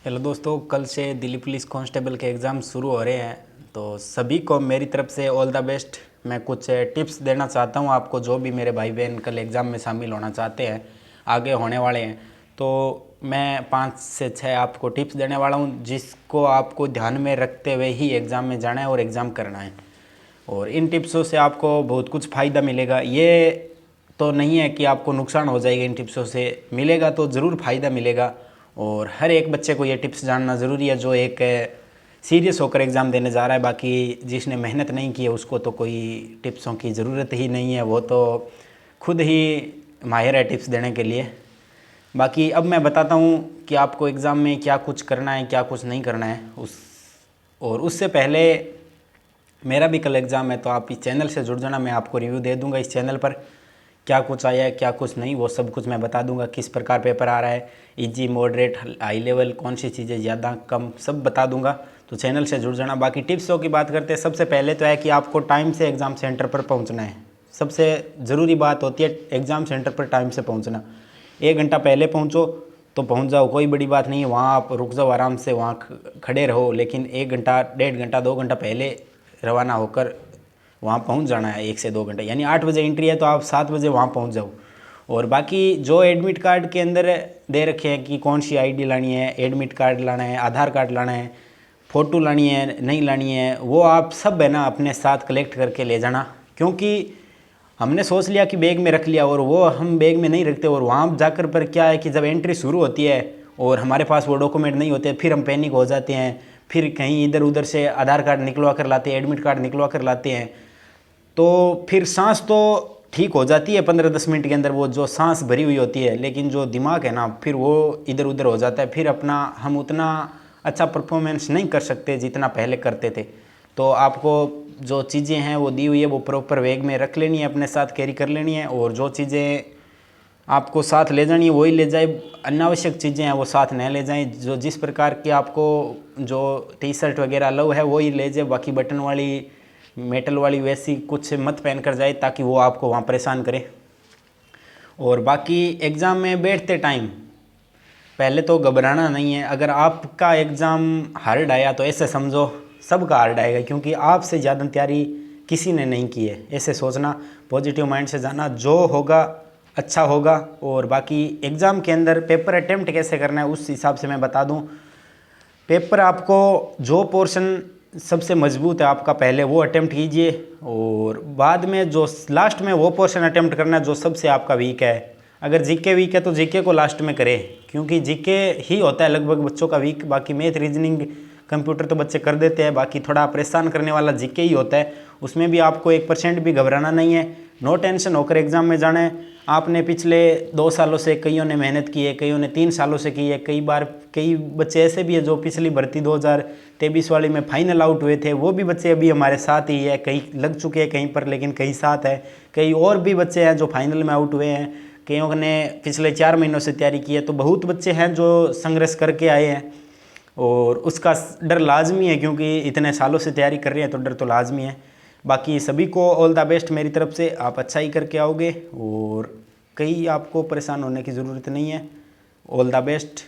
Hello दोस्तों, कल से दिल्ली पुलिस कांस्टेबल के एग्ज़ाम शुरू हो रहे हैं। तो सभी को मेरी तरफ से ऑल द बेस्ट। मैं कुछ टिप्स देना चाहता हूं आपको, जो भी मेरे भाई बहन कल एग्ज़ाम में शामिल होना चाहते हैं, आगे होने वाले हैं। तो मैं 5 से 6 आपको टिप्स देने वाला हूं, जिसको आपको ध्यान में रखते हुए ही एग्ज़ाम में जाना है और एग्ज़ाम करना है। और इन टिप्सों से आपको बहुत कुछ फ़ायदा मिलेगा। ये तो नहीं है कि आपको नुकसान हो जाएगा, इन टिप्सों से मिलेगा तो ज़रूर फ़ायदा मिलेगा। और हर एक बच्चे को ये टिप्स जानना ज़रूरी है, जो एक सीरियस होकर एग्ज़ाम देने जा रहा है। बाकी जिसने मेहनत नहीं की है उसको तो कोई टिप्सों की ज़रूरत ही नहीं है, वो तो खुद ही माहिर है टिप्स देने के लिए। बाकी अब मैं बताता हूँ कि आपको एग्ज़ाम में क्या कुछ करना है, क्या कुछ नहीं करना है। उससे पहले मेरा भी कल एग्ज़ाम है, तो आप इस चैनल से जुड़ जाना। मैं आपको रिव्यू दे दूंगा इस चैनल पर, क्या कुछ आया है क्या कुछ नहीं, वो सब कुछ मैं बता दूंगा। किस प्रकार पेपर आ रहा है, इजी, मॉडरेट, हाई लेवल, कौन सी चीज़ें ज़्यादा कम, सब बता दूंगा। तो चैनल से जुड़ जाना। बाकी टिप्सों की बात करते हैं। सबसे पहले तो है कि आपको टाइम से एग्ज़ाम सेंटर पर पहुँचना है। सबसे ज़रूरी बात होती है एग्ज़ाम सेंटर पर टाइम से पहुँचना। 1 घंटा पहले पहुँचो तो पहुँच जाओ, कोई बड़ी बात नहीं है। वहाँ आप रुक जाओ, आराम से वहाँ खड़े रहो, लेकिन 1 घंटा, 1.5 घंटा, 2 घंटा पहले रवाना होकर वहाँ पहुँच जाना है। 1 से 2 घंटे, यानी 8 बजे एंट्री है तो आप 7 बजे वहाँ पहुँच जाओ। और बाकी जो एडमिट कार्ड के अंदर दे रखे हैं कि कौन सी आईडी लानी है, एडमिट कार्ड लाना है, आधार कार्ड लाना है, फ़ोटो लानी है, नहीं लानी है, वो आप सब है ना अपने साथ कलेक्ट करके ले जाना। क्योंकि हमने सोच लिया कि बैग में रख लिया, और वो हम बैग में नहीं रखते। और वहाँ जाकर पर क्या है कि जब एंट्री शुरू होती है और हमारे पास वो डॉक्यूमेंट नहीं होते, फिर हम पैनिक हो जाते हैं। फिर कहीं इधर उधर से आधार कार्ड निकलवा कर लाते हैं, एडमिट कार्ड निकलवा कर लाते हैं। तो फिर सांस तो ठीक हो जाती है 15-10 मिनट के अंदर, वो जो सांस भरी हुई होती है, लेकिन जो दिमाग है ना फिर वो इधर उधर हो जाता है। फिर अपना हम उतना अच्छा परफॉर्मेंस नहीं कर सकते जितना पहले करते थे। तो आपको जो चीज़ें हैं वो दी हुई है, वो प्रॉपर बैग में रख लेनी है, अपने साथ कैरी कर लेनी है। और जो चीज़ें आपको साथ ले जानी है वही ले जाए, अनावश्यक चीज़ें हैं वो साथ न ले जाएं। जो जिस प्रकार की आपको जो टी शर्ट वगैरह अलाउ है वही ले जाए, बाकी बटन वाली, मेटल वाली वैसी कुछ मत पहन कर जाए, ताकि वो आपको वहाँ परेशान करे। और बाकी एग्ज़ाम में बैठते टाइम पहले तो घबराना नहीं है। अगर आपका एग्ज़ाम हार्ड आया तो ऐसे समझो सबका हार्ड आएगा, क्योंकि आपसे ज़्यादा तैयारी किसी ने नहीं की है। ऐसे सोचना, पॉजिटिव माइंड से जाना, जो होगा अच्छा होगा। और बाकी एग्ज़ाम के अंदर पेपर अटेम्प्ट कैसे करना है उस हिसाब से मैं बता दूं। पेपर आपको जो पोर्शन सबसे मजबूत है आपका, पहले वो अटेम्प्ट कीजिए, और बाद में जो लास्ट में वो पोर्शन अटेम्प्ट करना है जो सबसे आपका वीक है। अगर जीके वीक है तो जीके को लास्ट में करें, क्योंकि जीके ही होता है लगभग बच्चों का वीक। बाकी मैथ, रीजनिंग, कंप्यूटर तो बच्चे कर देते हैं। बाकी थोड़ा परेशान करने वाला जीके ही होता है। उसमें भी आपको 1% भी घबराना नहीं है, नो टेंशन होकर एग्ज़ाम में जाना है। आपने पिछले 2 सालों से, कईयों ने मेहनत की है, कईयों ने 3 सालों से की है। कई बच्चे ऐसे भी है जो पिछली भर्ती 2023 वाली में फाइनल आउट हुए थे, वो भी बच्चे अभी हमारे साथ ही है। कई लग चुके हैं कहीं पर, लेकिन कई साथ है। कई और भी बच्चे हैं जो फाइनल में आउट हुए हैं। कईयों ने पिछले 4 महीनों से तैयारी की है। तो बहुत बच्चे हैं जो संघर्ष करके आए हैं, और उसका डर लाजमी है, क्योंकि इतने सालों से तैयारी कर रहे हैं तो डर तो लाजमी है। बाकी सभी को ऑल द बेस्ट मेरी तरफ से। आप अच्छा ही करके आओगे और कहीं आपको परेशान होने की ज़रूरत नहीं है। All the best.